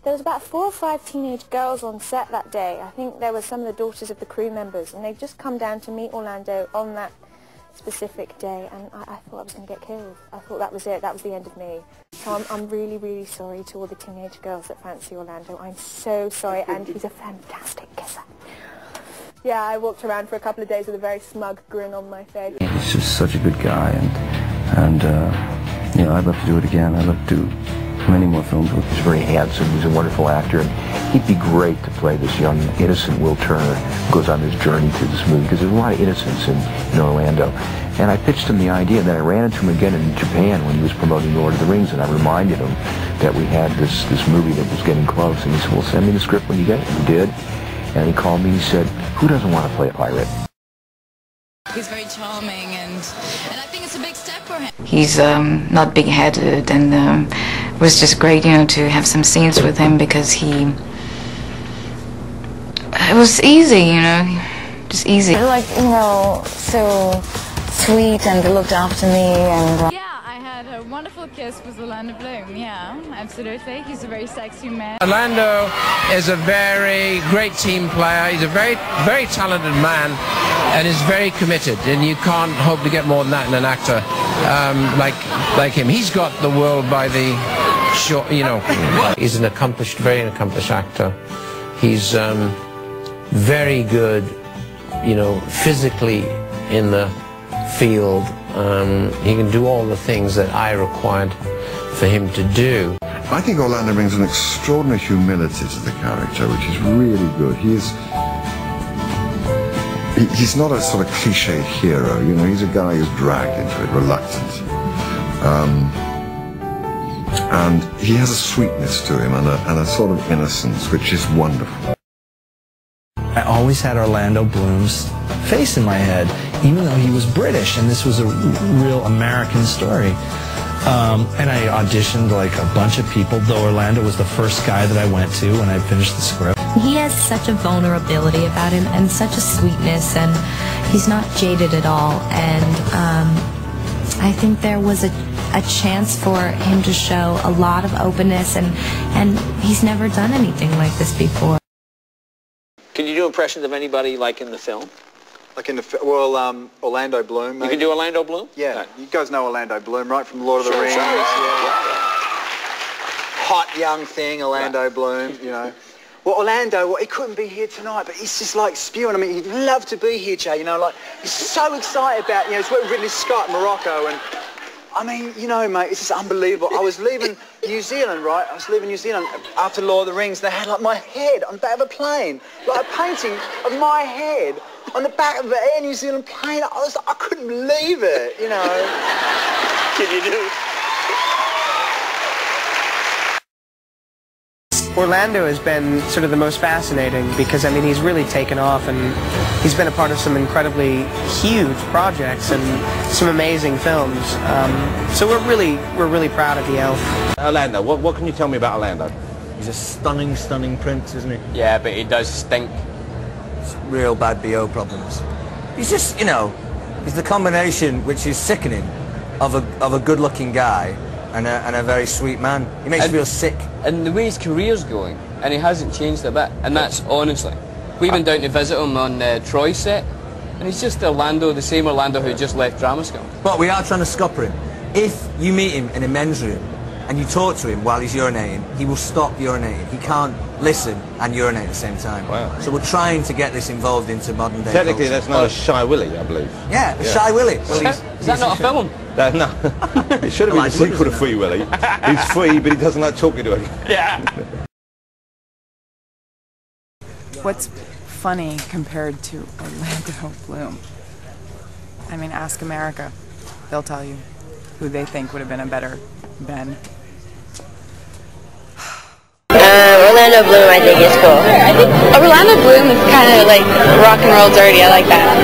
There was about 4 or 5 teenage girls on set that day. I think there were some of the daughters of the crew members, and they'd just come down to meet Orlando on that specific day, and I thought I was going to get killed. I thought that was it, that was the end of me. So I'm really, really sorry to all the teenage girls that fancy Orlando. I'm so sorry, and he's a fantastic kisser. Yeah, I walked around for a couple of days with a very smug grin on my face. He's just such a good guy, and you know, I'd love to do it again. I'd love to do many more films with him. He's very handsome, he's a wonderful actor, and he'd be great to play this young, innocent Will Turner who goes on this journey through this movie, because there's a lot of innocence in Orlando. And I pitched him the idea, and then I ran into him again in Japan when he was promoting Lord of the Rings, and I reminded him that we had this movie that was getting close, and he said, well, send me the script when you get it. He did, and he called me and he said, who doesn't want to play a pirate? He's very charming, and I think it's a big step for him. He's not big-headed, and it was just great, you know, to have some scenes with him, because it was easy, you know, just easy. Like, you know, so sweet, and they looked after me, and... Yeah, I had a wonderful kiss with Orlando Bloom, yeah, absolutely. He's a very sexy man. Orlando is a very great team player. He's a very, very talented man, and is very committed, and you can't hope to get more than that in an actor like him. He's got the world by the short, you know. He's an accomplished, very accomplished actor. He's very good, you know, physically in the field. He can do all the things that I required for him to do. I think Orlando brings an extraordinary humility to the character, which is really good. He's not a sort of cliched hero, you know, he's a guy who's dragged into it, reluctant. And he has a sweetness to him and a sort of innocence, which is wonderful. I always had Orlando Bloom's face in my head, even though he was British, and this was a real American story. And I auditioned like a bunch of people, though Orlando was the first guy that I went to when I finished the script. He has such a vulnerability about him and such a sweetness, and he's not jaded at all, and I think there was a chance for him to show a lot of openness, and he's never done anything like this before. Can you do impressions of anybody like in the film? Like in the well, Orlando Bloom. Maybe. You can do Orlando Bloom? Yeah, No. You guys know Orlando Bloom, right? From Lord of the Sure, Rings. sure. Yeah. Hot young thing, Orlando Bloom. You know. Well, Orlando, he couldn't be here tonight, but he's just like spewing. I mean, he'd love to be here, Jay. You know, like he's so excited about. You know, he's with Ridley Scott in Morocco, and I mean, you know, mate, it's just unbelievable. I was leaving New Zealand, right? I was leaving New Zealand after Lord of the Rings. They had like my head on the back of a plane, like a painting of my head on the back of the Air New Zealand plane. I couldn't believe it, you know. Can you do? Orlando has been sort of the most fascinating because, I mean, he's really taken off, and he's been a part of some incredibly huge projects and some amazing films. So we're really proud of the elf. Orlando, what can you tell me about Orlando? He's a stunning, stunning prince, isn't he? Yeah, but he does stink. It's real bad BO problems. He's just, you know, he's the combination, which is sickening, of a good-looking guy and a very sweet man. He makes you feel sick. And the way his career's going, and he hasn't changed a bit, and that's honestly. We went down to visit him on Troy's set, and he's just Orlando, the same Orlando who just left Drama School. But we are trying to scupper him. If you meet him in a men's room and you talk to him while he's urinating, he will stop urinating. He can't listen and urinate at the same time. Wow. So we're trying to get this involved into modern day Technically, culture. that's not a Shy Willy, I believe. Yeah, a Shy Willy. Well, is that not a film? No. It should have been a sequel to Free Willy. He's free, but he doesn't like talking to anyone. Yeah. What's funny compared to Orlando Bloom? I mean, ask America. They'll tell you who they think would have been a better Ben. Orlando Bloom, I think, is cool. I think Orlando Bloom is kind of like rock and roll dirty. I like that.